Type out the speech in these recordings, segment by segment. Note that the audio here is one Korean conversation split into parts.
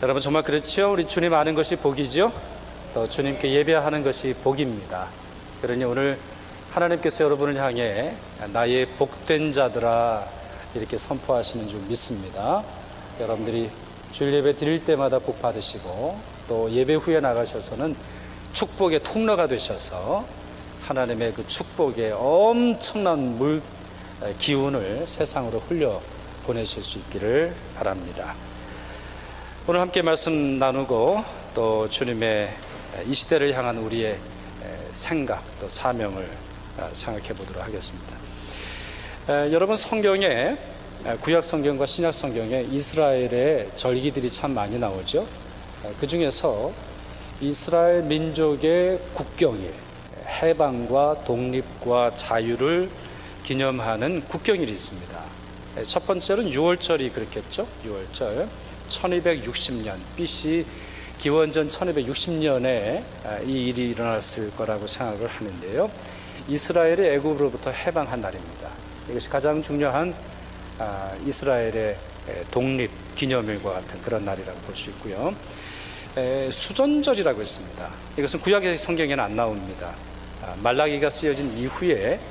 여러분 정말 그렇죠? 우리 주님 아는 것이 복이죠. 또 주님께 예배하는 것이 복입니다. 그러니 오늘 하나님께서 여러분을 향해 나의 복된 자들아 이렇게 선포하시는 줄 믿습니다. 여러분들이 주일 예배 드릴 때마다 복 받으시고 또 예배 후에 나가셔서는 축복의 통로가 되셔서 하나님의 그 축복의 엄청난 기운을 세상으로 흘려 보내실 수 있기를 바랍니다. 오늘 함께 말씀 나누고 또 주님의 이 시대를 향한 우리의 생각 또 사명을 생각해 보도록 하겠습니다. 여러분 성경에 구약 성경과 신약 성경에 이스라엘의 절기들이 참 많이 나오죠. 그 중에서 이스라엘 민족의 국경일, 해방과 독립과 자유를 기념하는 국경일이 있습니다. 첫 번째는 6월절이 그렇겠죠. 6월절 1260년 BC 기원전 1260년에 이 일이 일어났을 거라고 생각을 하는데요. 이스라엘이 애굽으로부터 해방한 날입니다. 이것이 가장 중요한 이스라엘의 독립 기념일과 같은 그런 날이라고 볼 수 있고요. 수전절이라고 있습니다. 이것은 구약의 성경에는 안 나옵니다. 말라기가 쓰여진 이후에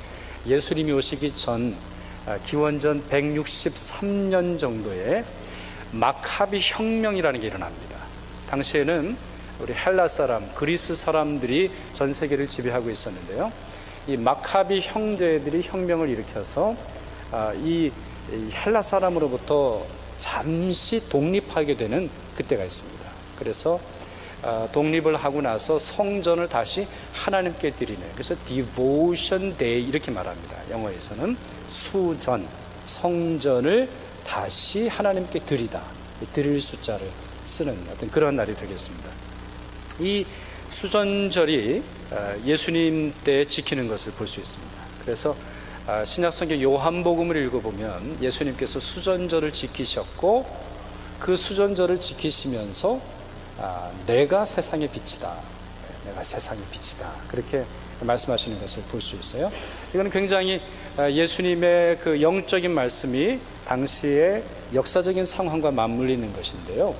예수님이 오시기 전 기원전 163년 정도에 마카비 혁명이라는 게 일어납니다. 당시에는 우리 헬라 사람, 그리스 사람들이 전 세계를 지배하고 있었는데요. 이 마카비 형제들이 혁명을 일으켜서 이 헬라 사람으로부터 잠시 독립하게 되는 그때가 있습니다. 그래서 독립을 하고 나서 성전을 다시 하나님께 드리는, 그래서 Devotion Day 이렇게 말합니다. 영어에서는 수전, 성전을 다시 하나님께 드리다, 드릴 숫자를 쓰는 어떤 그런 날이 되겠습니다. 이 수전절이 예수님 때 지키는 것을 볼 수 있습니다. 그래서 신약성경 요한복음을 읽어보면 예수님께서 수전절을 지키셨고 그 수전절을 지키시면서 내가 세상의 빛이다, 내가 세상의 빛이다, 그렇게 말씀하시는 것을 볼 수 있어요. 이거는 굉장히 예수님의 그 영적인 말씀이 당시의 역사적인 상황과 맞물리는 것인데요.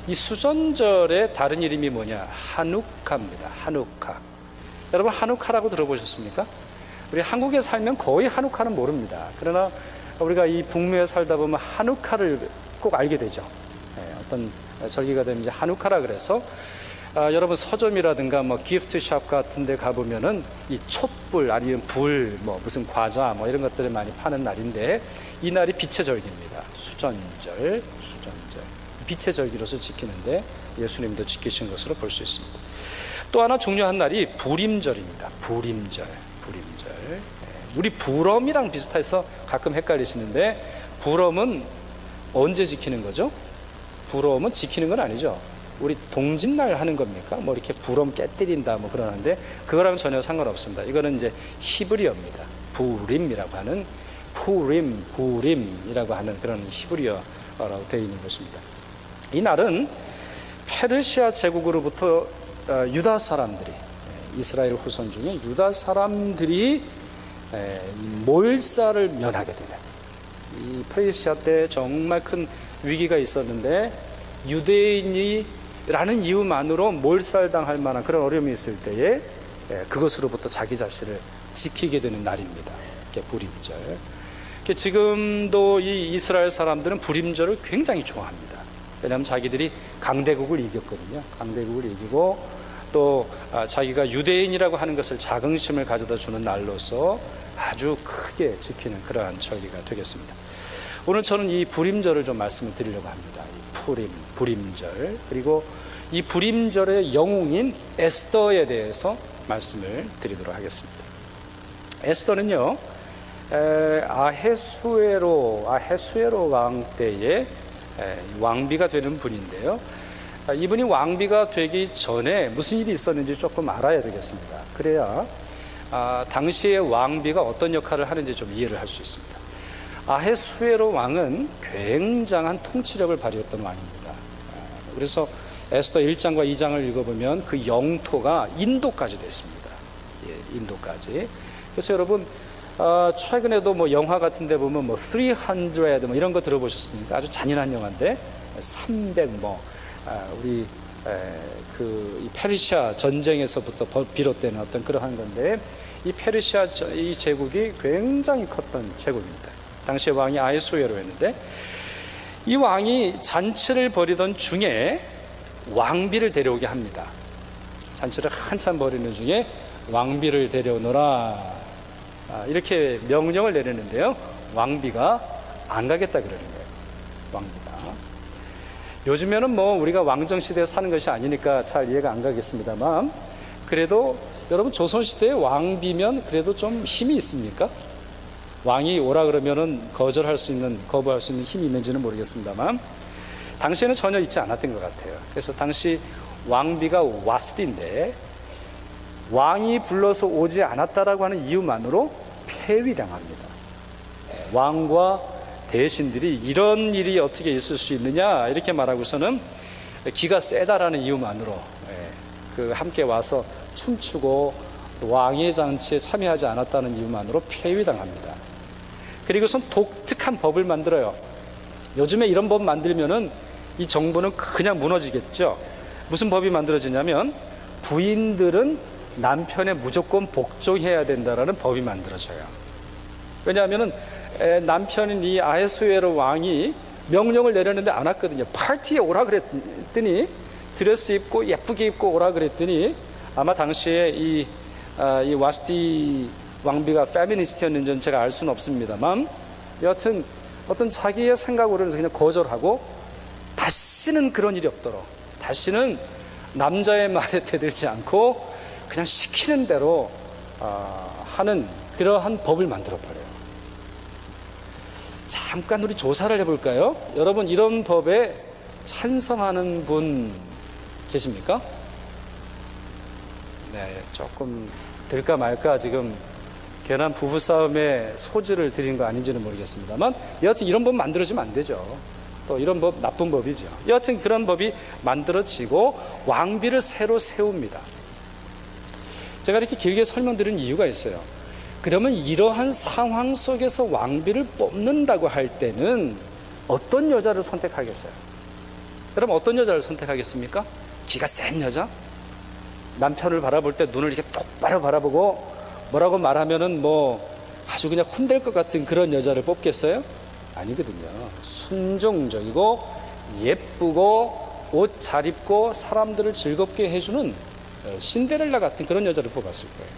이 수전절의 다른 이름이 뭐냐? 하누카입니다. 하누카. 여러분 하누카라고 들어보셨습니까? 우리 한국에 살면 거의 하누카는 모릅니다. 그러나 우리가 이 북미에 살다 보면 하누카를 꼭 알게 되죠. 어떤 절기가 되면 이제 하누카라 그래서 여러분 서점이라든가 뭐 기프트샵 같은 데 가보면은 이 촛불 아니면 불, 뭐 무슨 과자 뭐 이런 것들을 많이 파는 날인데 이 날이 빛의 절기입니다. 수전절. 빛의 절기로서 지키는데 예수님도 지키신 것으로 볼 수 있습니다. 또 하나 중요한 날이 부림절입니다. 부림절. 우리 부럼이랑 비슷해서 가끔 헷갈리시는데 부럼은 언제 지키는 거죠? 부럼은 지키는 건 아니죠. 우리 동짓날 하는 겁니까? 뭐 이렇게 부럼 깨뜨린다 뭐 그러는데 그거랑은 전혀 상관없습니다. 이거는 이제 히브리어입니다. 부림이라고 하는 부림이라고 하는 그런 히브리어라고 되어 있는 것입니다. 이 날은 페르시아 제국으로부터 유다 사람들이, 이스라엘 후손 중에 유다 사람들이 몰살을 면하게 되는, 이 페르시아 때 정말 큰 위기가 있었는데 유대인이라는 이유만으로 몰살당할 만한 그런 어려움이 있을 때에 그것으로부터 자기 자신을 지키게 되는 날입니다. 부림절. 지금도 이 이스라엘 사람들은 부림절을 굉장히 좋아합니다. 왜냐하면 자기들이 강대국을 이겼거든요. 강대국을 이기고 또 자기가 유대인이라고 하는 것을 자긍심을 가져다 주는 날로서 아주 크게 지키는 그러한 절기가 되겠습니다. 오늘 저는 이 부림절을 좀 말씀을 드리려고 합니다. 이 부림절, 그리고 이 부림절의 영웅인 에스더에 대해서 말씀을 드리도록 하겠습니다. 에스더는요, 아헤수에로 왕 때에 왕비가 되는 분인데요. 이분이 왕비가 되기 전에 무슨 일이 있었는지 조금 알아야 되겠습니다. 그래야 당시의 왕비가 어떤 역할을 하는지 좀 이해를 할 수 있습니다. 아헤수에로 왕은 굉장한 통치력을 발휘했던 왕입니다. 그래서 에스더 1장과 2장을 읽어보면 그 영토가 인도까지 됐습니다. 인도까지. 그래서 여러분 최근에도 뭐 영화 같은 데 보면 뭐 300 뭐 이런 거 들어보셨습니까? 아주 잔인한 영화인데 300 뭐 우리 이 페르시아 전쟁에서부터 비롯된 어떤 그러한 건데, 이 페르시아 이 제국이 굉장히 컸던 제국입니다. 당시 왕이 아하수에로였는데, 이 왕이 잔치를 벌이던 중에 왕비를 데려오게 합니다. 잔치를 한참 벌이는 중에 왕비를 데려오너라, 이렇게 명령을 내리는데요, 왕비가 안 가겠다 그러는 거예요. 왕비가. 요즘에는 뭐 우리가 왕정시대에 사는 것이 아니니까 잘 이해가 안 가겠습니다만, 그래도 여러분 조선시대에 왕비면 그래도 좀 힘이 있습니까? 왕이 오라 그러면은 거부할 수 있는 힘이 있는지는 모르겠습니다만, 당시에는 전혀 있지 않았던 것 같아요. 그래서 당시 왕비가 와스디인데, 왕이 불러서 오지 않았다라고 하는 이유만으로 폐위당합니다. 왕과 대신들이 이런 일이 어떻게 있을 수 있느냐 이렇게 말하고서는 기가 세다라는 이유만으로 함께 와서 춤추고 왕의 잔치에 참여하지 않았다는 이유만으로 폐위당합니다. 그리고선 독특한 법을 만들어요. 요즘에 이런 법 만들면은 이 정부는 그냥 무너지겠죠. 무슨 법이 만들어지냐면, 부인들은 남편에 무조건 복종해야 된다라는 법이 만들어져요. 왜냐하면은 남편인 이 아하수에로 왕이 명령을 내렸는데 안 왔거든요. 파티에 오라 그랬더니, 드레스 입고 예쁘게 입고 오라 그랬더니, 아마 당시에 이 와스티 왕비가 페미니스트였는지는 제가 알 수는 없습니다만, 여하튼 어떤 자기의 생각으로는 그냥 거절하고, 다시는 그런 일이 없도록, 다시는 남자의 말에 대들지 않고 그냥 시키는 대로 하는 그러한 법을 만들어 버려요. 잠깐 우리 조사를 해볼까요? 여러분, 이런 법에 찬성하는 분 계십니까? 네, 조금 될까 말까 지금 괜한 부부싸움에 소지를 들인 거 아닌지는 모르겠습니다만, 여하튼 이런 법 만들어지면 안 되죠. 또 이런 법 나쁜 법이죠. 여하튼 그런 법이 만들어지고 왕비를 새로 세웁니다. 제가 이렇게 길게 설명드린 이유가 있어요. 그러면 이러한 상황 속에서 왕비를 뽑는다고 할 때는 어떤 여자를 선택하겠어요? 여러분, 어떤 여자를 선택하겠습니까? 기가 센 여자? 남편을 바라볼 때 눈을 이렇게 똑바로 바라보고 뭐라고 말하면은 아주 그냥 혼댈 것 같은 그런 여자를 뽑겠어요? 아니거든요. 순종적이고 예쁘고 옷 잘 입고 사람들을 즐겁게 해주는 신데렐라 같은 그런 여자를 뽑았을 거예요.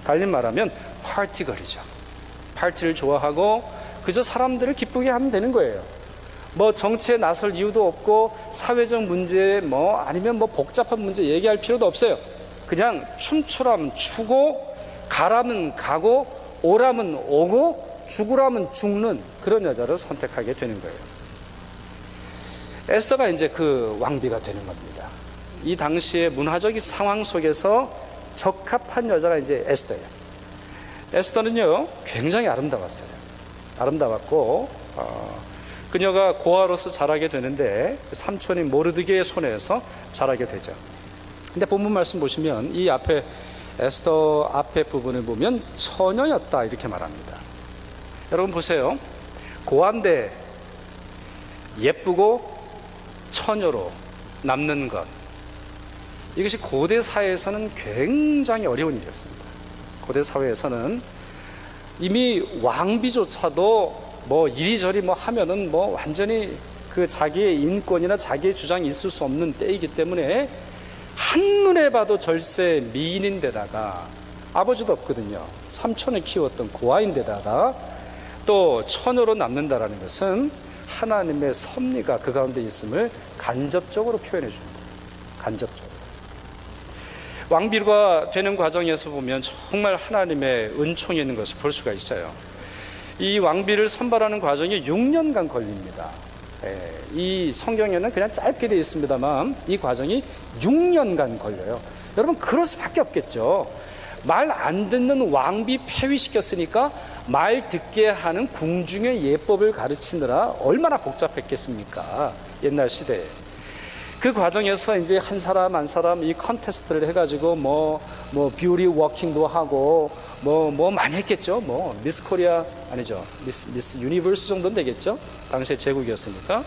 달리 말하면 파티걸이죠. 파티를 좋아하고 그저 사람들을 기쁘게 하면 되는 거예요. 정치에 나설 이유도 없고, 사회적 문제 아니면 복잡한 문제 얘기할 필요도 없어요. 그냥 춤추라면 추고, 가라면 가고, 오라면 오고, 죽으라면 죽는 그런 여자를 선택하게 되는 거예요. 에스더가 이제 그 왕비가 되는 겁니다. 이 당시의 문화적인 상황 속에서 적합한 여자가 이제 에스더예요. 에스더는요, 굉장히 아름다웠어요. 아름다웠고, 그녀가 고아로서 자라게 되는데 삼촌인 모르드게의 손에서 자라게 되죠. 근데 본문 말씀 보시면 이 앞에 에스더 앞에 부분을 보면 처녀였다 이렇게 말합니다. 여러분 보세요. 고아인데 예쁘고 처녀로 남는 것, 이것이 고대 사회에서는 굉장히 어려운 일이었습니다. 고대 사회에서는 이미 왕비조차도 이리저리 하면은 완전히 그 자기의 인권이나 자기의 주장이 있을 수 없는 때이기 때문에 한눈에 봐도 절세 미인인데다가 아버지도 없거든요. 삼촌을 키웠던 고아인데다가 또 처녀로 남는다라는 것은 하나님의 섭리가 그 가운데 있음을 간접적으로 표현해 주는 거예요. 간접적으로. 왕비가 되는 과정에서 보면 정말 하나님의 은총이 있는 것을 볼 수가 있어요. 이 왕비를 선발하는 과정이 6년간 걸립니다. 이 성경에는 그냥 짧게 되어 있습니다만 이 과정이 6년간 걸려요. 여러분, 그럴 수밖에 없겠죠. 말 안 듣는 왕비 폐위시켰으니까 말 듣게 하는 궁중의 예법을 가르치느라 얼마나 복잡했겠습니까? 옛날 시대에. 그 과정에서 이제 한 사람 한 사람 이 컨테스트를 해가지고 뷰티 워킹도 하고 많이 했겠죠. 미스 코리아 아니죠. 미스 유니버스 정도는 되겠죠. 당시에 제국이었으니까.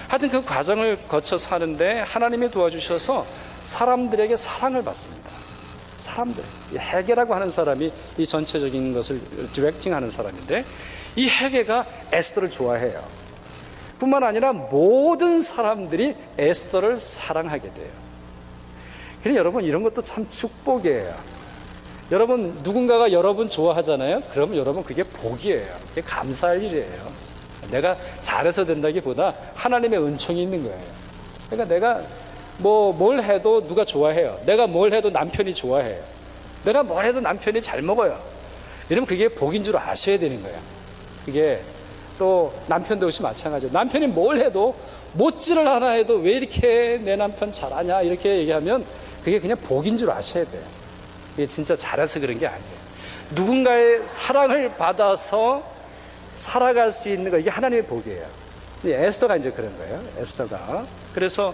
하여튼 그 과정을 거쳐 사는데 하나님이 도와주셔서 사람들에게 사랑을 받습니다. 사람들, 헤게라고 하는 사람이 이 전체적인 것을 디렉팅하는 사람인데, 이 헤게가 에스더를 좋아해요. 뿐만 아니라 모든 사람들이 에스더를 사랑하게 돼요. 그래서 여러분, 이런 것도 참 축복이에요. 여러분, 누군가가 여러분 좋아하잖아요. 그러면 여러분, 그게 복이에요. 그게 감사할 일이에요. 내가 잘해서 된다기보다 하나님의 은총이 있는 거예요. 그러니까 내가 뭘 해도 누가 좋아해요. 내가 뭘 해도 남편이 좋아해요. 내가 뭘 해도 남편이 잘 먹어요. 이러면 그게 복인 줄 아셔야 되는 거예요. 그게 또 남편도 역시 마찬가지예요. 남편이 뭘 해도, 못질을 하나 해도 왜 이렇게 내 남편 잘하냐 이렇게 얘기하면 그게 그냥 복인 줄 아셔야 돼요. 이게 진짜 잘해서 그런 게 아니에요. 누군가의 사랑을 받아서 살아갈 수 있는 거, 이게 하나님의 복이에요. 에스더가 이제 그런 거예요. 에스더가. 그래서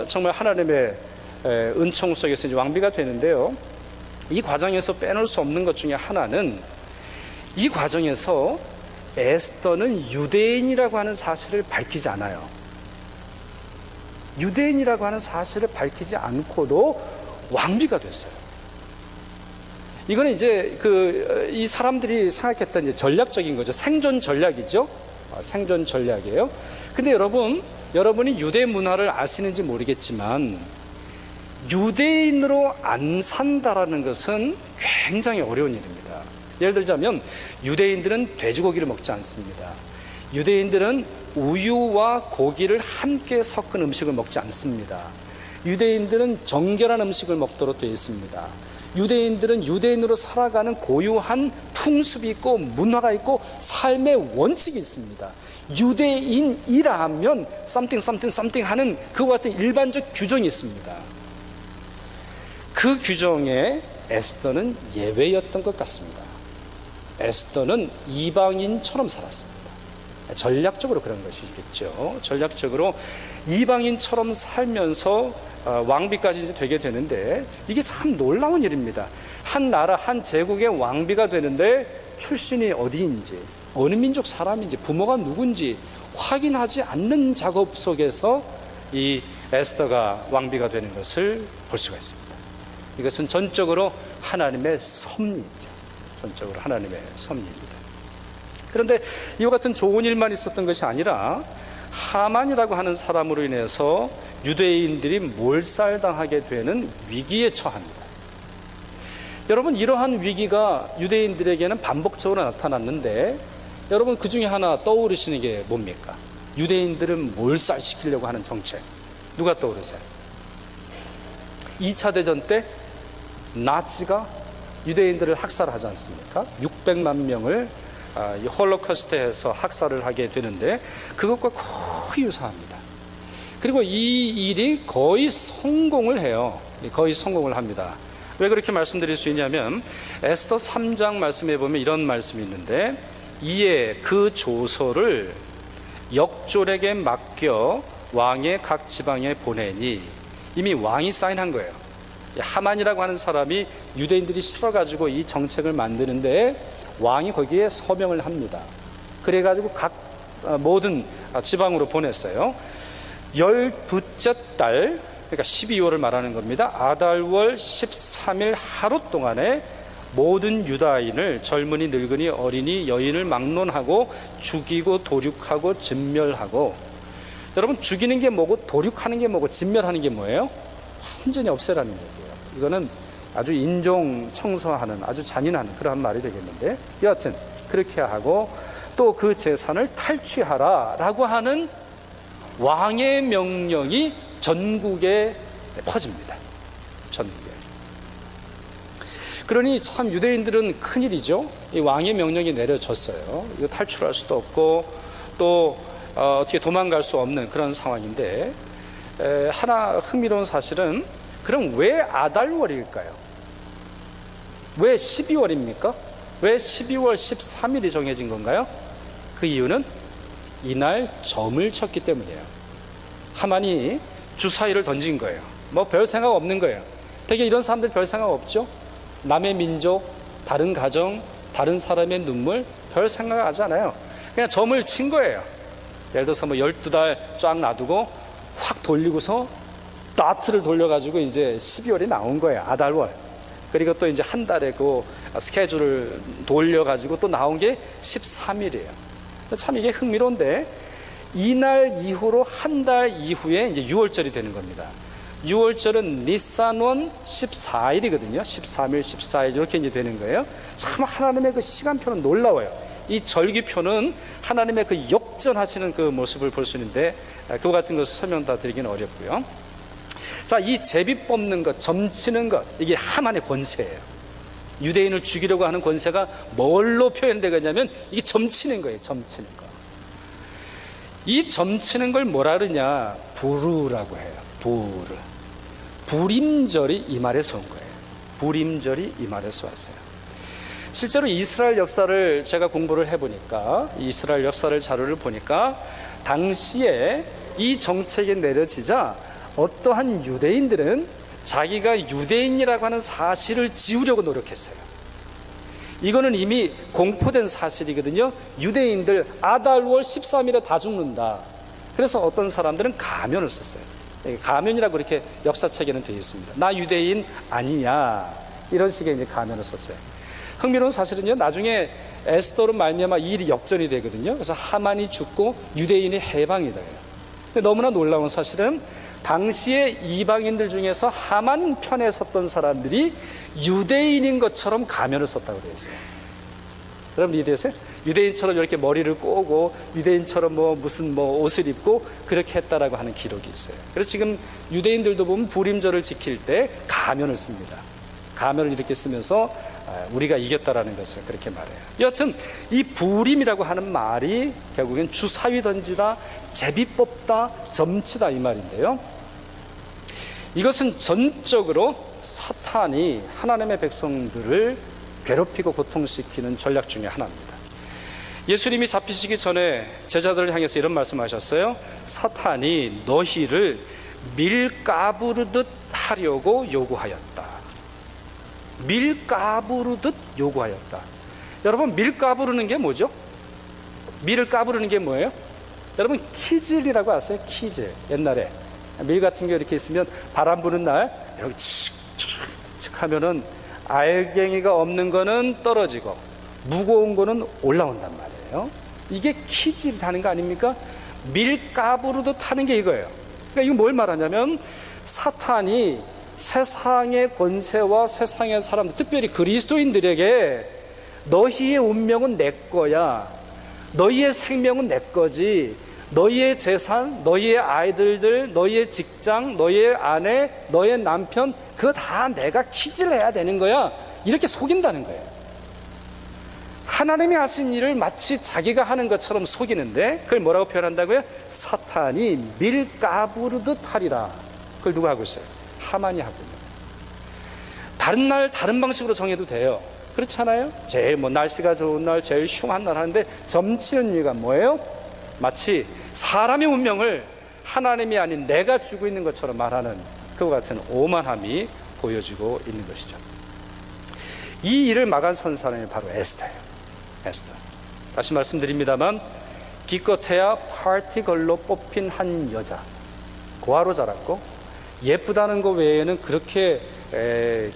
정말 하나님의 은총 속에서 이제 왕비가 되는데요. 이 과정에서 빼놓을 수 없는 것 중에 하나는, 이 과정에서 에스더는 유대인이라고 하는 사실을 밝히지 않아요. 유대인이라고 하는 사실을 밝히지 않고도 왕비가 됐어요. 이거는 이제 이 사람들이 생각했던 이제 전략적인 거죠. 생존 전략이죠. 생존 전략이에요. 근데 여러분이 유대 문화를 아시는지 모르겠지만, 유대인으로 안 산다라는 것은 굉장히 어려운 일입니다. 예를 들자면, 유대인들은 돼지고기를 먹지 않습니다. 유대인들은 우유와 고기를 함께 섞은 음식을 먹지 않습니다. 유대인들은 정결한 음식을 먹도록 되어 있습니다. 유대인들은 유대인으로 살아가는 고유한 풍습이 있고 문화가 있고 삶의 원칙이 있습니다. 유대인이라면 something 하는 그와 같은 일반적 규정이 있습니다. 그 규정에 에스더는 예외였던 것 같습니다. 에스더는 이방인처럼 살았습니다. 전략적으로 그런 것이겠죠. 전략적으로 이방인처럼 살면서 왕비까지 이제 되게 되는데, 이게 참 놀라운 일입니다. 한 나라, 한 제국의 왕비가 되는데 출신이 어디인지, 어느 민족 사람인지, 부모가 누군지 확인하지 않는 작업 속에서 이 에스더가 왕비가 되는 것을 볼 수가 있습니다. 이것은 전적으로 하나님의 섭리이죠. 전적으로 하나님의 섭리입니다. 그런데 이와 같은 좋은 일만 있었던 것이 아니라, 하만이라고 하는 사람으로 인해서 유대인들이 몰살당하게 되는 위기에 처합니다. 여러분, 이러한 위기가 유대인들에게는 반복적으로 나타났는데, 여러분 그 중에 하나 떠오르시는 게 뭡니까? 유대인들을 몰살시키려고 하는 정책. 누가 떠오르세요? 2차 대전 때 나치가 유대인들을 학살하지 않습니까? 600만 명을 이 홀로코스트에서 학살을 하게 되는데, 그것과 거의 유사합니다. 그리고 이 일이 거의 성공을 해요. 거의 성공을 합니다. 왜 그렇게 말씀드릴 수 있냐면, 에스더 3장 말씀해 보면 이런 말씀이 있는데, 이에 그 조서를 역졸에게 맡겨 왕의 각 지방에 보내니, 이미 왕이 사인한 거예요. 하만이라고 하는 사람이 유대인들이 싫어가지고 이 정책을 만드는데 왕이 거기에 서명을 합니다. 그래가지고 각 모든 지방으로 보냈어요. 12째 달, 그러니까 12월을 말하는 겁니다. 아달월 13일 하루 동안에 모든 유다인을, 젊은이, 늙은이, 어린이, 여인을 막론하고 죽이고 도륙하고 진멸하고. 여러분, 죽이는 게 뭐고 도륙하는 게 뭐고 진멸하는 게 뭐예요? 완전히 없애라는 얘기예요. 이거는 아주 인종 청소하는 아주 잔인한 그러한 말이 되겠는데, 여하튼 그렇게 하고 또 그 재산을 탈취하라 라고 하는 왕의 명령이 전국에 퍼집니다. 전국에. 그러니 참 유대인들은 큰일이죠. 이 왕의 명령이 내려졌어요. 이거 탈출할 수도 없고 또 어떻게 도망갈 수 없는 그런 상황인데, 하나 흥미로운 사실은, 그럼 왜 아달월일까요? 왜 12월입니까? 왜 12월 13일이 정해진 건가요? 그 이유는 이날 점을 쳤기 때문이에요. 하만이 주사위를 던진 거예요. 뭐 별 생각 없는 거예요. 되게 이런 사람들 별 생각 없죠? 남의 민족, 다른 가정, 다른 사람의 눈물 별 생각하지 않아요. 그냥 점을 친 거예요. 예를 들어서 뭐 12달 쫙 놔두고 확 돌리고서 나트를 돌려가지고 이제 12월이 나온 거예요. 아달월. 그리고 또 이제 한 달에 그 스케줄을 돌려가지고 또 나온 게 13일이에요. 참 이게 흥미로운데, 이날 이후로 한 달 이후에 이제 6월절이 되는 겁니다. 6월절은 니산원 14일이거든요. 13일, 14일 이렇게 이제 되는 거예요. 참 하나님의 그 시간표는 놀라워요. 이 절기표는 하나님의 그 역전하시는 그 모습을 볼 수 있는데, 그와 같은 것을 설명 다 드리기는 어렵고요. 자, 이 제비 뽑는 것, 점치는 것, 이게 하만의 권세예요. 유대인을 죽이려고 하는 권세가 뭘로 표현되겠냐면 이게 점치는 거예요. 점치는 거. 이 점치는 걸 뭐라 그러냐? 부르라고 해요. 부르. 불임절이 이 말에서 온 거예요. 불임절이 이 말에서 왔어요. 실제로 이스라엘 역사를 제가 공부를 해보니까, 이스라엘 역사를 자료를 보니까 당시에 이 정책이 내려지자 어떠한 유대인들은 자기가 유대인이라고 하는 사실을 지우려고 노력했어요. 이거는 이미 공포된 사실이거든요. 유대인들 아달월 13일에 다 죽는다. 그래서 어떤 사람들은 가면을 썼어요. 가면이라고 이렇게 역사책에는 되어 있습니다. 나 유대인 아니냐, 이런 식의 이제 가면을 썼어요. 흥미로운 사실은요, 나중에 에스더로 말미암아 이 일이 역전이 되거든요. 그래서 하만이 죽고 유대인이 해방이 돼요. 근데 너무나 놀라운 사실은 당시에 이방인들 중에서 하만 편에 섰던 사람들이 유대인인 것처럼 가면을 썼다고 되어 있어요. 여러분 이해되세요? 유대인처럼 이렇게 머리를 꼬고 유대인처럼 무슨 옷을 입고 그렇게 했다라고 하는 기록이 있어요. 그래서 지금 유대인들도 보면 불임절을 지킬 때 가면을 씁니다. 가면을 이렇게 쓰면서 우리가 이겼다라는 것을 그렇게 말해요. 여하튼 이 불임이라고 하는 말이 결국엔 주사위 던지다, 제비 뽑다, 점치다 이 말인데요. 이것은 전적으로 사탄이 하나님의 백성들을 괴롭히고 고통시키는 전략 중에 하나입니다. 예수님이 잡히시기 전에 제자들을 향해서 이런 말씀하셨어요. 사탄이 너희를 밀가부르듯 하려고 요구하였다. 밀가부르듯 요구하였다. 여러분, 밀가부르는 게 뭐죠? 밀을 까부르는 게 뭐예요? 여러분, 키질이라고 아세요? 키질. 옛날에 밀 같은 게 이렇게 있으면 바람 부는 날 이렇게 칙칙칙 하면은 알갱이가 없는 거는 떨어지고 무거운 거는 올라온단 말이에요. 이게 키질하는 거 아닙니까? 밀가부르듯 하는 게 이거예요. 그러니까 이거 뭘 말하냐면, 사탄이 세상의 권세와 세상의 사람들, 특별히 그리스도인들에게 너희의 운명은 내 거야, 너희의 생명은 내 거지, 너희의 재산, 너희의 아이들들, 너희의 직장, 너희의 아내, 너희의 남편, 그거 다 내가 키질해야 되는 거야, 이렇게 속인다는 거예요. 하나님이 하신 일을 마치 자기가 하는 것처럼 속이는데, 그걸 뭐라고 표현한다고요? 사탄이 밀가부르듯 하리라. 그걸 누가 하고 있어요? 하만이 하고 있는 거예요. 다른 날 다른 방식으로 정해도 돼요. 그렇잖아요? 제일 날씨가 좋은 날, 제일 흉한 날 하는데 점치는 이유가 뭐예요? 마치 사람의 운명을 하나님이 아닌 내가 쥐고 있는 것처럼 말하는 그와 같은 오만함이 보여지고 있는 것이죠. 이 일을 막아선 사람이 바로 에스더예요. 에스더. 다시 말씀드립니다만, 기껏해야 파티걸로 뽑힌 한 여자, 고아로 자랐고 예쁘다는 것 외에는 그렇게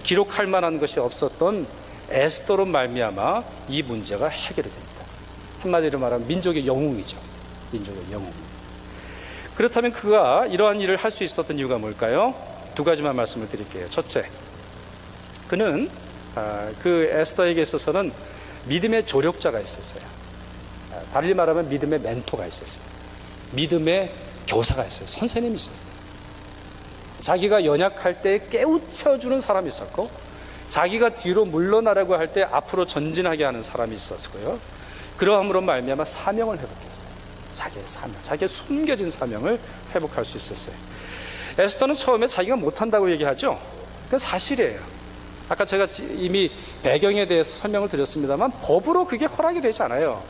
기록할 만한 것이 없었던 에스더로 말미암아 이 문제가 해결이 됩니다. 한마디로 말하면 민족의 영웅이죠. 민족의 영웅. 그렇다면 그가 이러한 일을 할 수 있었던 이유가 뭘까요? 두 가지만 말씀을 드릴게요. 첫째, 그는 그 에스더에게 있어서는 믿음의 조력자가 있었어요. 달리 말하면 믿음의 멘토가 있었어요. 믿음의 교사가 있어요. 선생님이 있었어요. 자기가 연약할 때 깨우쳐주는 사람이 있었고, 자기가 뒤로 물러나라고 할 때 앞으로 전진하게 하는 사람이 있었고요. 그러함으로 말미암아 사명을 회복했어요. 자기의 사명, 자기의 숨겨진 사명을 회복할 수 있었어요. 에스더는 처음에 자기가 못한다고 얘기하죠. 그건 사실이에요. 아까 제가 이미 배경에 대해서 설명을 드렸습니다만, 법으로 그게 허락이 되지 않아요.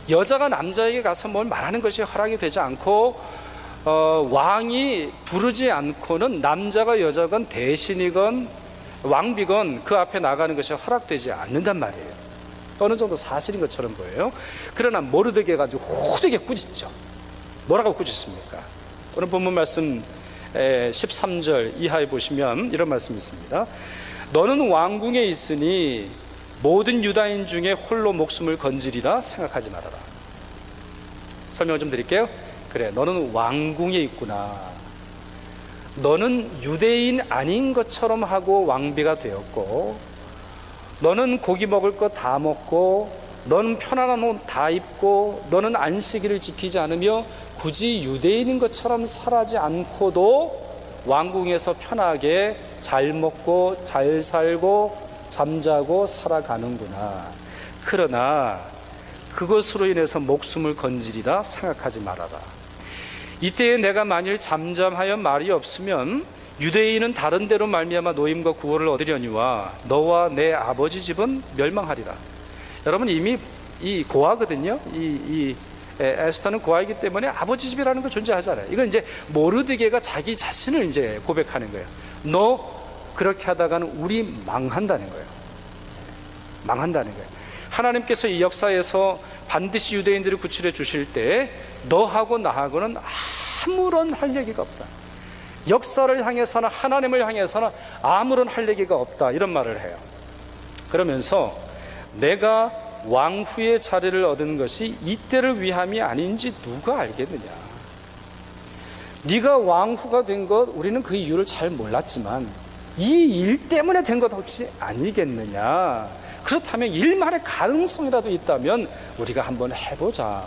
여자가 남자에게 가서 뭘 말하는 것이 허락이 되지 않고, 왕이 부르지 않고는 남자가 여자건 대신이건 왕비건 그 앞에 나가는 것이 허락되지 않는단 말이에요. 어느 정도 사실인 것처럼 보여요. 그러나 모르드게가 아주 호되게 꾸짖죠. 뭐라고 꾸짖습니까? 오늘 본문 말씀 13절 이하에 보시면 이런 말씀이 있습니다. 너는 왕궁에 있으니 모든 유다인 중에 홀로 목숨을 건지리라 생각하지 말아라. 설명을 좀 드릴게요. 그래, 너는 왕궁에 있구나. 너는 유대인 아닌 것처럼 하고 왕비가 되었고, 너는 고기 먹을 거 다 먹고, 너는 편안한 옷 다 입고, 너는 안식일을 지키지 않으며 굳이 유대인인 것처럼 살지 않고도 왕궁에서 편하게 잘 먹고 잘 살고 잠자고 살아가는구나. 그러나 그것으로 인해서 목숨을 건지리라 생각하지 말아라. 이때에 내가 만일 잠잠하여 말이 없으면 유대인은 다른 데로 말미암아 노임과 구원을 얻으려니와 너와 내 아버지 집은 멸망하리라. 여러분, 이미 이 고아거든요. 에스더는 고아이기 때문에 아버지 집이라는 거 존재하잖아요. 이건 이제 모르드게가 자기 자신을 이제 고백하는 거예요. 너 그렇게 하다가는 우리 망한다는 거예요. 망한다는 거예요. 하나님께서 이 역사에서 반드시 유대인들을 구출해 주실 때 너하고 나하고는 아무런 할 얘기가 없다. 역사를 향해서나 하나님을 향해서나 아무런 할 얘기가 없다. 이런 말을 해요. 그러면서 내가 왕후의 자리를 얻은 것이 이때를 위함이 아닌지 누가 알겠느냐. 네가 왕후가 된 것 우리는 그 이유를 잘 몰랐지만 이 일 때문에 된 것 혹시 아니겠느냐. 그렇다면 일말의 가능성이라도 있다면 우리가 한번 해보자.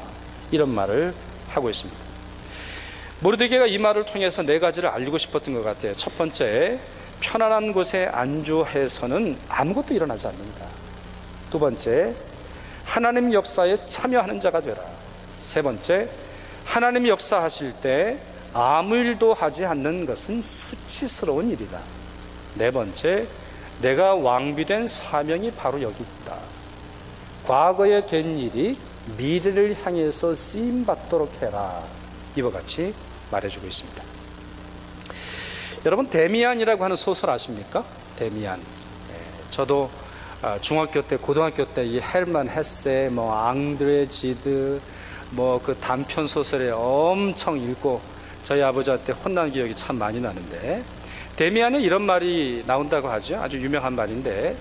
이런 말을 하고 있습니다. 모르드게가 이 말을 통해서 네 가지를 알리고 싶었던 것 같아요. 첫 번째, 편안한 곳에 안주해서는 아무것도 일어나지 않는다. 두 번째, 하나님 역사에 참여하는 자가 되라. 세 번째, 하나님 역사하실 때 아무 일도 하지 않는 것은 수치스러운 일이다. 네 번째, 내가 왕비된 사명이 바로 여기 있다. 과거에 된 일이 미래를 향해서 쓰임받도록 해라. 이와 같이 말해주고 있습니다. 여러분, 데미안이라고 하는 소설 아십니까? 데미안. 저도 중학교 때, 고등학교 때 이 헬만 헤세, 앙드레 지드, 그 단편 소설에 엄청 읽고 저희 아버지한테 혼난 기억이 참 많이 나는데, 데미안에 이런 말이 나온다고 하죠. 아주 유명한 말인데,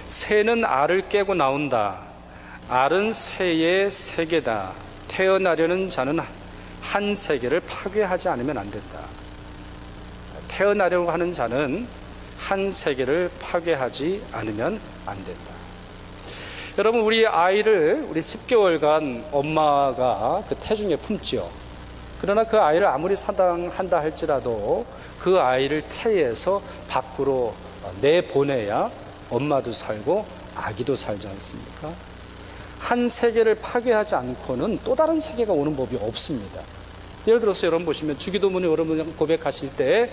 새는 알을 깨고 나온다. 알은 새의 세계다. 태어나려는 자는 한 세계를 파괴하지 않으면 안 된다. 태어나려고 하는 자는 한 세계를 파괴하지 않으면 안 된다. 여러분, 우리 아이를 우리 10개월간 엄마가 그 태중에 품지요. 그러나 그 아이를 아무리 사랑한다 할지라도 그 아이를 태에서 밖으로 내보내야 엄마도 살고 아기도 살지 않습니까? 한 세계를 파괴하지 않고는 또 다른 세계가 오는 법이 없습니다. 예를 들어서 여러분 보시면 주기도문에 여러분 고백하실 때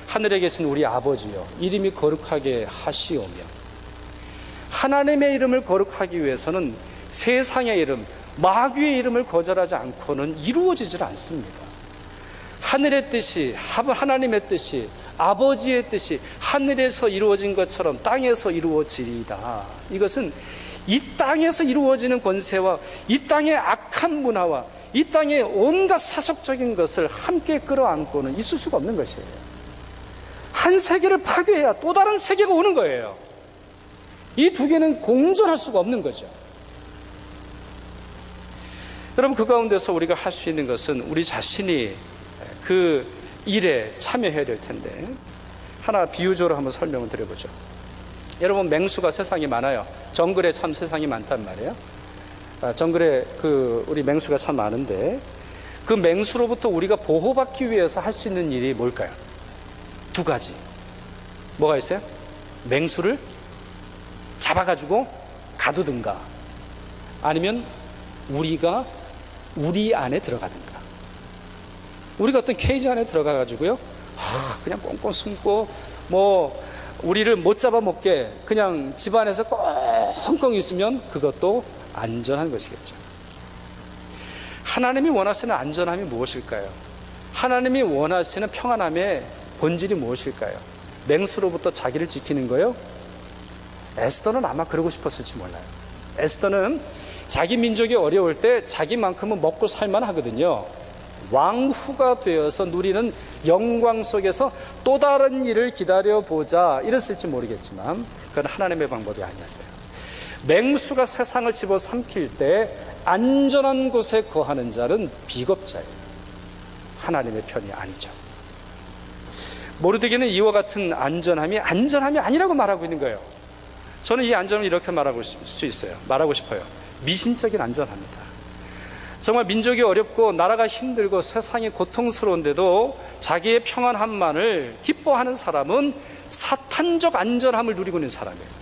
하늘에 계신 우리 아버지여 이름이 거룩하게 하시오며, 하나님의 이름을 거룩하기 위해서는 세상의 이름, 마귀의 이름을 거절하지 않고는 이루어지질 않습니다. 하늘의 뜻이, 하나님의 뜻이, 아버지의 뜻이 하늘에서 이루어진 것처럼 땅에서 이루어지리이다. 이것은 이 땅에서 이루어지는 권세와 이 땅의 악한 문화와 이 땅의 온갖 사속적인 것을 함께 끌어안고는 있을 수가 없는 것이에요. 한 세계를 파괴해야 또 다른 세계가 오는 거예요. 이 두 개는 공존할 수가 없는 거죠. 여러분, 그 가운데서 우리가 할 수 있는 것은 우리 자신이 그 일에 참여해야 될 텐데, 하나 비유적으로 한번 설명을 드려보죠. 여러분, 맹수가 세상에 많아요. 정글에 참 세상이 많단 말이에요. 정글에 우리 맹수가 참 많은데, 그 맹수로부터 우리가 보호받기 위해서 할 수 있는 일이 뭘까요? 두 가지. 뭐가 있어요? 맹수를 잡아가지고 가두든가, 아니면 우리가 우리 안에 들어가든가. 우리가 어떤 케이지 안에 들어가가지고요, 그냥 꽁꽁 숨고 우리를 못 잡아먹게 그냥 집안에서 꽁꽁 있으면 그것도 안전한 것이겠죠. 하나님이 원하시는 안전함이 무엇일까요? 하나님이 원하시는 평안함의 본질이 무엇일까요? 맹수로부터 자기를 지키는 거요? 에스더는 아마 그러고 싶었을지 몰라요. 에스더는 자기 민족이 어려울 때 자기만큼은 먹고 살만 하거든요. 왕후가 되어서 누리는 영광 속에서 또 다른 일을 기다려보자 이랬을지 모르겠지만 그건 하나님의 방법이 아니었어요. 맹수가 세상을 집어삼킬 때 안전한 곳에 거하는 자는 비겁자예요. 하나님의 편이 아니죠. 모르드게는 이와 같은 안전함이 아니라고 말하고 있는 거예요. 저는 이 안전을 이렇게 말하고 싶어요. 미신적인 안전합니다. 정말 민족이 어렵고 나라가 힘들고 세상이 고통스러운데도 자기의 평안함만을 기뻐하는 사람은 사탄적 안전함을 누리고 있는 사람이에요.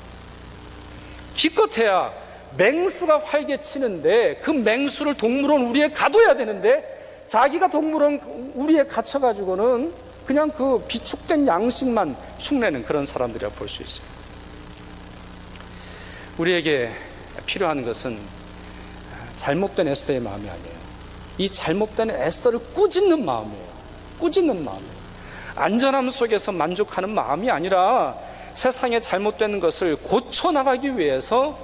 기껏해야 맹수가 활개치는데 그 맹수를 동물원 우리에 가둬야 되는데 자기가 동물원 우리에 갇혀가지고는 그냥 그 비축된 양식만 흉내는 그런 사람들이라 볼 수 있어요. 우리에게 필요한 것은 잘못된 에스더의 마음이 아니에요. 이 잘못된 에스더를 꾸짖는 마음이에요. 꾸짖는 마음이에요. 안전함 속에서 만족하는 마음이 아니라 세상에 잘못된 것을 고쳐나가기 위해서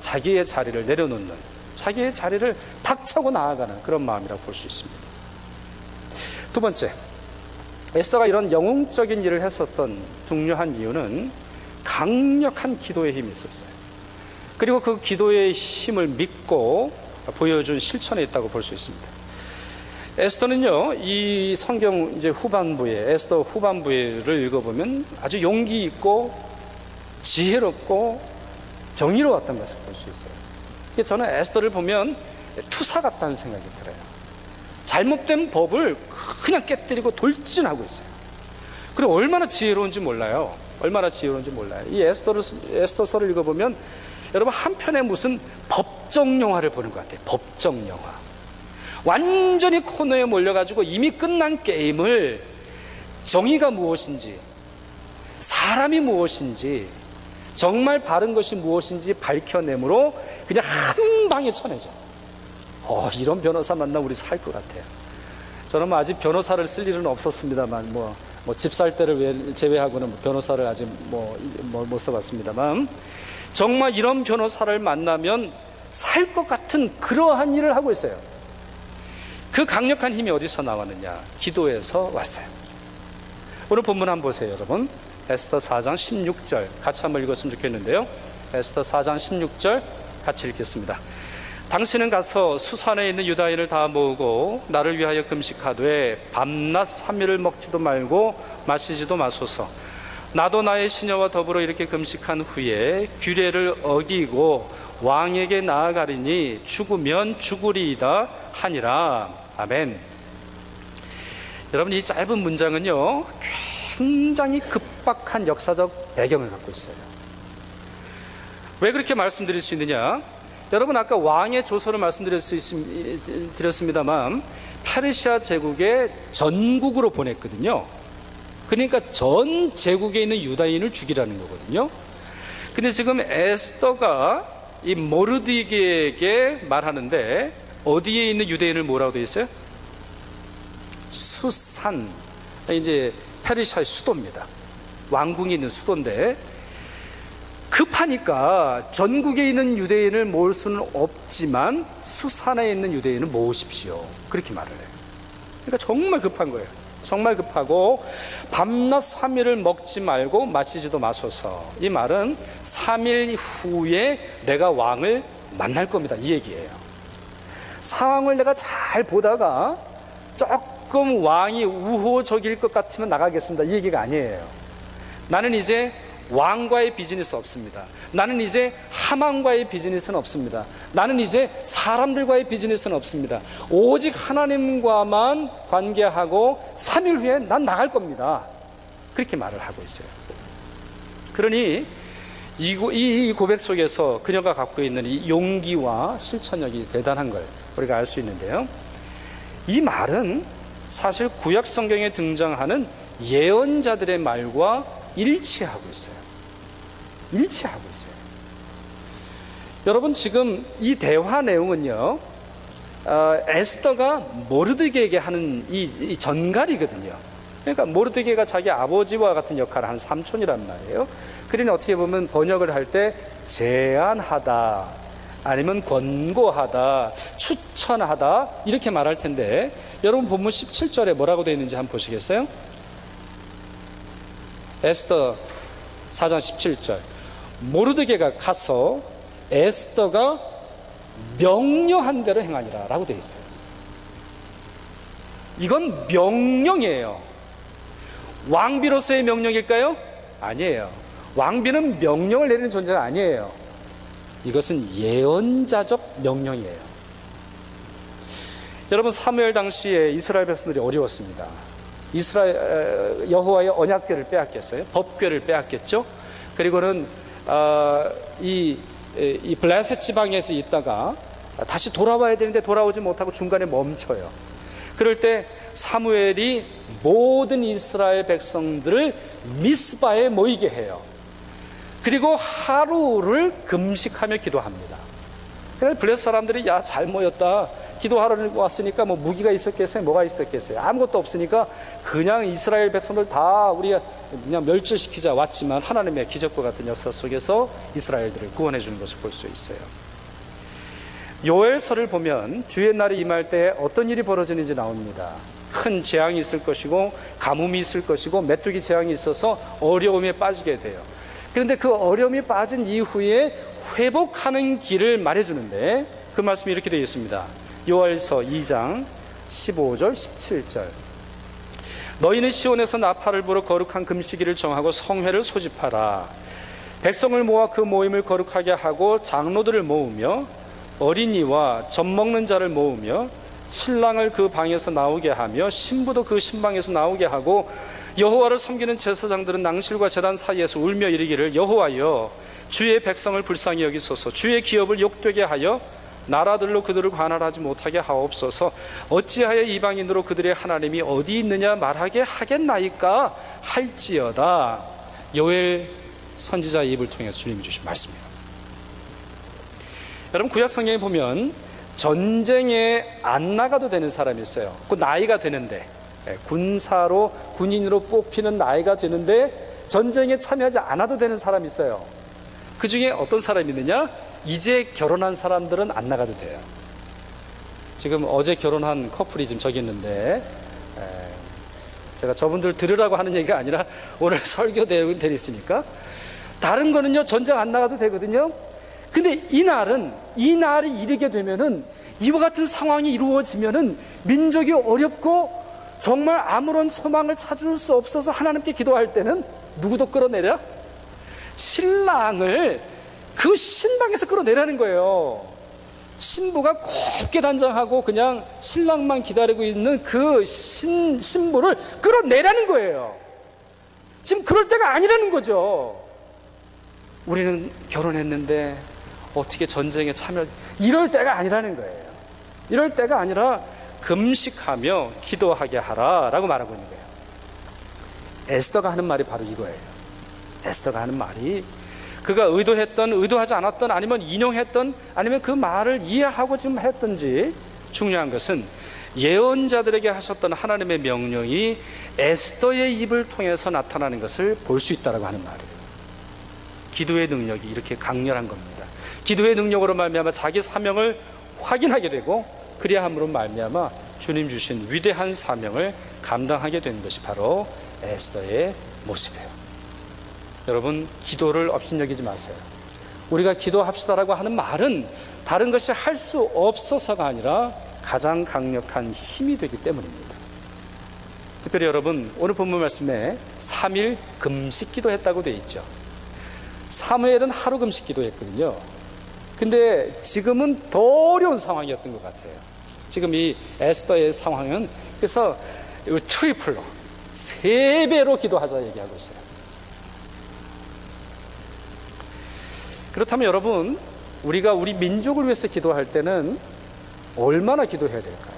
자기의 자리를 내려놓는, 자기의 자리를 박차고 나아가는 그런 마음이라고 볼 수 있습니다. 두 번째, 에스더가 이런 영웅적인 일을 했었던 중요한 이유는 강력한 기도의 힘이 있었어요. 그리고 그 기도의 힘을 믿고 보여준 실천에 있다고 볼 수 있습니다. 에스더는요, 이 성경 이제 에스더 후반부를 읽어보면 아주 용기 있고 지혜롭고 정의로웠던 것을 볼 수 있어요. 저는 에스더를 보면 투사 같다는 생각이 들어요. 잘못된 법을 그냥 깨뜨리고 돌진하고 있어요. 그리고 얼마나 지혜로운지 몰라요. 이 에스더서를 읽어보면 여러분 한편에 무슨 법정 영화를 보는 것 같아요. 법정 영화. 완전히 코너에 몰려가지고 이미 끝난 게임을 정의가 무엇인지, 사람이 무엇인지, 정말 바른 것이 무엇인지 밝혀내므로 그냥 한 방에 쳐내죠. 이런 변호사 만나면 우리 살 것 같아요. 저는 아직 변호사를 쓸 일은 없었습니다만 집 살 때를 제외하고는 변호사를 아직 못 써봤습니다만 정말 이런 변호사를 만나면 살 것 같은 그러한 일을 하고 있어요. 그 강력한 힘이 어디서 나왔느냐? 기도에서 왔어요. 오늘 본문 한번 보세요, 여러분. 에스더 4장 16절 같이 한번 읽었으면 좋겠는데요. 에스더 4장 16절 같이 읽겠습니다. 당신은 가서 수산에 있는 유다인을 다 모으고 나를 위하여 금식하되 밤낮 3일을 먹지도 말고 마시지도 마소서. 나도 나의 시녀와 더불어 이렇게 금식한 후에 규례를 어기고 왕에게 나아가리니 죽으면 죽으리이다 하니라. 아멘. 여러분, 이 짧은 문장은요 굉장히 급박한 역사적 배경을 갖고 있어요. 왜 그렇게 말씀드릴 수 있느냐? 여러분, 아까 왕의 조서를 말씀드렸습니다만 페르시아 제국의 전국으로 보냈거든요. 그러니까 전 제국에 있는 유다인을 죽이라는 거거든요. 근데 지금 에스더가 이 모르드게에게 말하는데 어디에 있는 유대인을 뭐라고 되어 있어요? 수산, 이제 페르시아의 수도입니다. 왕궁이 있는 수도인데 급하니까 전국에 있는 유대인을 모을 수는 없지만 수산에 있는 유대인을 모으십시오. 그렇게 말을 해요. 그러니까 정말 급한 거예요. 정말 급하고 밤낮 3일을 먹지 말고 마시지도 마소서. 이 말은 3일 후에 내가 왕을 만날 겁니다, 이 얘기예요. 상황을 내가 잘 보다가 조금 왕이 우호적일 것 같으면 나가겠습니다, 이 얘기가 아니에요. 나는 이제 왕과의 비즈니스 없습니다. 나는 이제 하만과의 비즈니스는 없습니다. 나는 이제 사람들과의 비즈니스는 없습니다. 오직 하나님과만 관계하고 3일 후에 난 나갈 겁니다. 그렇게 말을 하고 있어요. 그러니 이 고백 속에서 그녀가 갖고 있는 이 용기와 실천력이 대단한 걸 우리가 알 수 있는데요. 이 말은 사실 구약 성경에 등장하는 예언자들의 말과 일치하고 있어요. 여러분, 지금 이 대화 내용은요, 에스더가 모르드게에게 하는 이 전갈이거든요. 그러니까 모르드게가 자기 아버지와 같은 역할을 한 삼촌이란 말이에요. 그러니 어떻게 보면 번역을 할 때 제안하다, 아니면 권고하다, 추천하다 이렇게 말할 텐데, 여러분 본문 17절에 뭐라고 되어 있는지 한번 보시겠어요? 에스더 4장 17절, 모르드게가 가서 에스더가 명령한 대로 행하니라 라고 되어 있어요. 이건 명령이에요. 왕비로서의 명령일까요? 아니에요. 왕비는 명령을 내리는 존재가 아니에요. 이것은 예언자적 명령이에요. 여러분, 사무엘 당시에 이스라엘 백성들이 어려웠습니다. 여호와의 언약궤를 빼앗겼어요. 법궤를 빼앗겼죠. 그리고는 이 블레셋 지방에서 있다가 다시 돌아와야 되는데 돌아오지 못하고 중간에 멈춰요. 그럴 때 사무엘이 모든 이스라엘 백성들을 미스바에 모이게 해요. 그리고 하루를 금식하며 기도합니다. 그래서 블레셋 사람들이 야, 잘 모였다, 기도하러 왔으니까 뭐 무기가 있었겠어요? 뭐가 있었겠어요? 아무것도 없으니까 그냥 이스라엘 백성들 다 우리가 그냥 멸절시키자 왔지만, 하나님의 기적과 같은 역사 속에서 이스라엘들을 구원해 주는 것을 볼 수 있어요. 요엘서를 보면 주의 날이 임할 때 어떤 일이 벌어지는지 나옵니다. 큰 재앙이 있을 것이고 가뭄이 있을 것이고 메뚜기 재앙이 있어서 어려움에 빠지게 돼요. 그런데 그 어려움이 빠진 이후에 회복하는 길을 말해주는데, 그 말씀이 이렇게 되어 있습니다. 요엘서 2장 15절 17절, 너희는 시온에서 나팔을 불어 거룩한 금식일을 정하고 성회를 소집하라. 백성을 모아 그 모임을 거룩하게 하고 장로들을 모으며 어린이와 젖 먹는 자를 모으며 신랑을 그 방에서 나오게 하며 신부도 그 신방에서 나오게 하고, 여호와를 섬기는 제사장들은 낭실과 제단 사이에서 울며 이르기를, 여호와여, 주의 백성을 불쌍히 여기소서. 주의 기업을 욕되게 하여 나라들로 그들을 관할하지 못하게 하옵소서. 어찌하여 이방인으로 그들의 하나님이 어디 있느냐 말하게 하겠나이까 할지어다. 요엘 선지자의 입을 통해서 주님이 주신 말씀입니다. 여러분, 구약 성경에 보면 전쟁에 안 나가도 되는 사람이 있어요. 그 나이가 되는데, 군사로 군인으로 뽑히는 나이가 되는데 전쟁에 참여하지 않아도 되는 사람이 있어요. 그 중에 어떤 사람이 있느냐? 이제 결혼한 사람들은 안 나가도 돼요. 지금 어제 결혼한 커플이 지금 저기 있는데, 제가 저분들 들으라고 하는 얘기가 아니라 오늘 설교 내용은 돼 있으니까, 다른 거는요 전쟁 안 나가도 되거든요. 근데 이 날이 이르게 되면은, 이와 같은 상황이 이루어지면은 민족이 어렵고 정말 아무런 소망을 찾을 수 없어서 하나님께 기도할 때는 누구도 끌어내려? 신랑을 그 신방에서 끌어내라는 거예요. 신부가 곱게 단장하고 그냥 신랑만 기다리고 있는 그 신부를 끌어내라는 거예요. 지금 그럴 때가 아니라는 거죠. 우리는 결혼했는데 어떻게 전쟁에 참여, 이럴 때가 아니라는 거예요. 이럴 때가 아니라 금식하며 기도하게 하라라고 말하고 있는 거예요. 에스더가 하는 말이 바로 이거예요. 에스더가 하는 말이, 그가 의도했던, 의도하지 않았던, 아니면 인용했던, 아니면 그 말을 이해하고 좀 했던지, 중요한 것은 예언자들에게 하셨던 하나님의 명령이 에스더의 입을 통해서 나타나는 것을 볼 수 있다라고 하는 말이에요. 기도의 능력이 이렇게 강렬한 겁니다. 기도의 능력으로 말미암아 자기 사명을 확인하게 되고, 그리함으로 말미암아 주님 주신 위대한 사명을 감당하게 되는 것이 바로 에스더의 모습이에요. 여러분, 기도를 업신여기지 마세요. 우리가 기도합시다라고 하는 말은 다른 것이 할 수 없어서가 아니라 가장 강력한 힘이 되기 때문입니다. 특별히 여러분, 오늘 본문 말씀에 3일 금식 기도했다고 되어 있죠. 사무엘은 하루 금식 기도했거든요. 근데 지금은 더 어려운 상황이었던 것 같아요. 지금 이 에스더의 상황은, 그래서 트리플로 3배로 기도하자 얘기하고 있어요. 그렇다면 여러분, 우리가 우리 민족을 위해서 기도할 때는 얼마나 기도해야 될까요?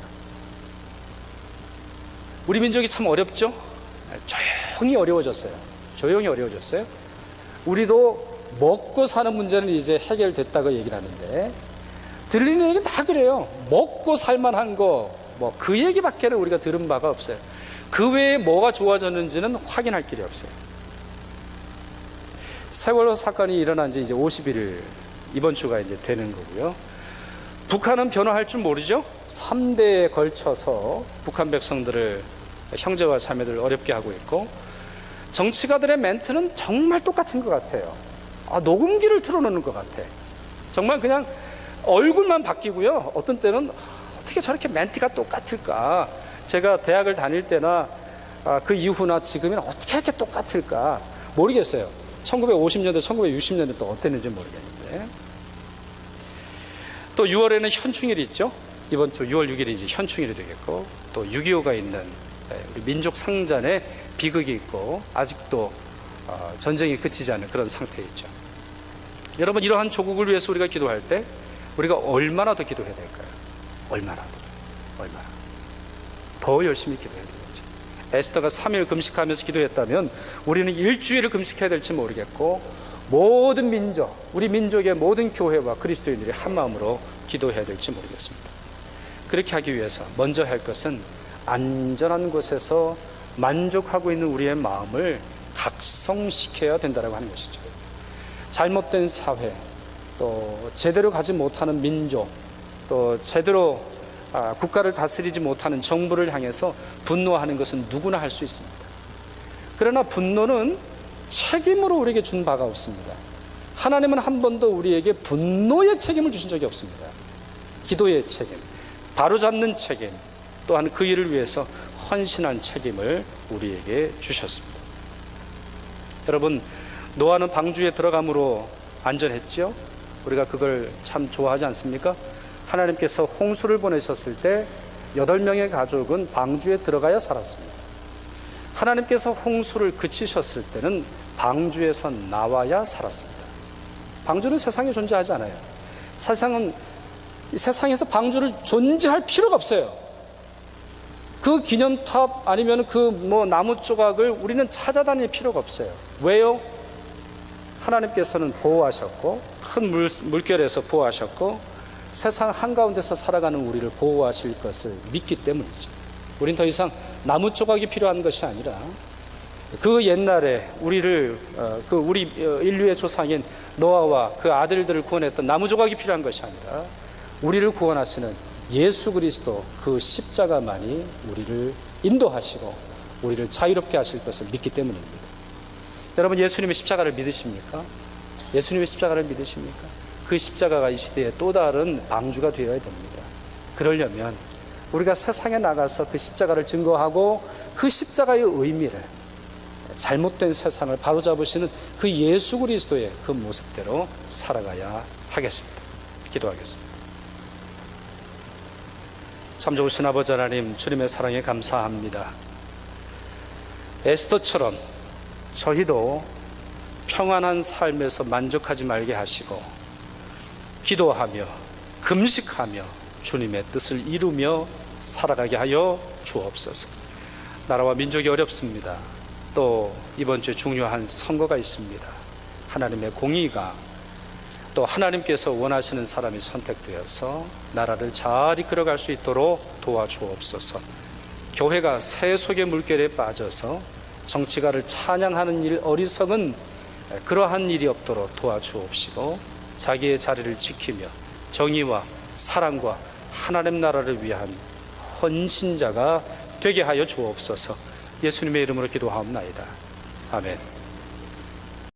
우리 민족이 참 어렵죠? 조용히 어려워졌어요. 조용히 어려워졌어요. 우리도 먹고 사는 문제는 이제 해결됐다고 얘기를 하는데, 들리는 얘기는 다 그래요. 먹고 살만한 거, 뭐 그 얘기밖에는 우리가 들은 바가 없어요. 그 외에 뭐가 좋아졌는지는 확인할 길이 없어요. 세월호 사건이 일어난 지 이제 50일 이번 주가 이제 되는 거고요. 북한은 변화할 줄 모르죠. 3대에 걸쳐서 북한 백성들을, 형제와 자매들을 어렵게 하고 있고, 정치가들의 멘트는 정말 똑같은 것 같아요. 녹음기를 틀어놓는 것 같아. 정말 그냥 얼굴만 바뀌고요. 어떤 때는 어떻게 저렇게 멘트가 똑같을까. 제가 대학을 다닐 때나 그 이후나 지금이나 어떻게 이렇게 똑같을까 모르겠어요. 1950년대, 1960년대 또 어땠는지 모르겠는데. 또 6월에는 현충일이 있죠. 이번 주 6월 6일이 이제 현충일이 되겠고, 또 6.25가 있는 우리 민족 상잔의 비극이 있고, 아직도 전쟁이 그치지 않은 그런 상태에 있죠. 여러분, 이러한 조국을 위해서 우리가 기도할 때 우리가 얼마나 더 기도해야 될까요? 얼마나 더 열심히 기도해야 되겠죠. 에스더가 3일 금식하면서 기도했다면 우리는 일주일을 금식해야 될지 모르겠고, 모든 민족, 우리 민족의 모든 교회와 그리스도인들이 한 마음으로 기도해야 될지 모르겠습니다. 그렇게 하기 위해서 먼저 할 것은 안전한 곳에서 만족하고 있는 우리의 마음을 각성시켜야 된다고 하는 것이죠. 잘못된 사회, 또 제대로 가지 못하는 민족, 또 제대로 국가를 다스리지 못하는 정부를 향해서 분노하는 것은 누구나 할 수 있습니다. 그러나 분노는 책임으로 우리에게 준 바가 없습니다. 하나님은 한 번도 우리에게 분노의 책임을 주신 적이 없습니다. 기도의 책임, 바로잡는 책임, 또한 그 일을 위해서 헌신한 책임을 우리에게 주셨습니다. 여러분, 노아는 방주에 들어감으로 안전했죠? 우리가 그걸 참 좋아하지 않습니까? 하나님께서 홍수를 보내셨을 때 8명의 가족은 방주에 들어가야 살았습니다. 하나님께서 홍수를 그치셨을 때는 방주에서 나와야 살았습니다. 방주는 세상에 존재하지 않아요. 세상에서 방주를 존재할 필요가 없어요. 그 기념탑 아니면 그 나무 조각을 우리는 찾아다닐 필요가 없어요. 왜요? 하나님께서는 보호하셨고, 큰 물결에서 보호하셨고, 세상 한가운데서 살아가는 우리를 보호하실 것을 믿기 때문이죠. 우린 더 이상 나무 조각이 필요한 것이 아니라 그 옛날에 우리 인류의 조상인 노아와 그 아들들을 구원했던 나무 조각이 필요한 것이 아니라 우리를 구원하시는 예수 그리스도, 그 십자가만이 우리를 인도하시고 우리를 자유롭게 하실 것을 믿기 때문입니다. 여러분, 예수님의 십자가를 믿으십니까? 예수님의 십자가를 믿으십니까? 그 십자가가 이 시대에 또 다른 방주가 되어야 됩니다. 그러려면 우리가 세상에 나가서 그 십자가를 증거하고 그 십자가의 의미를, 잘못된 세상을 바로잡으시는 그 예수 그리스도의 그 모습대로 살아가야 하겠습니다. 기도하겠습니다. 참 좋으신 아버지 하나님, 주님의 사랑에 감사합니다. 에스더처럼 저희도 평안한 삶에서 만족하지 말게 하시고 기도하며 금식하며 주님의 뜻을 이루며 살아가게 하여 주옵소서. 나라와 민족이 어렵습니다. 또 이번 주에 중요한 선거가 있습니다. 하나님의 공의가, 또 하나님께서 원하시는 사람이 선택되어서 나라를 잘 이끌어갈 수 있도록 도와주옵소서. 교회가 새 속의 물결에 빠져서 정치가를 찬양하는 일, 어리석은 그러한 일이 없도록 도와주옵시고, 자기의 자리를 지키며 정의와 사랑과 하나님 나라를 위한 헌신자가 되게 하여 주옵소서. 예수님의 이름으로 기도하옵나이다. 아멘.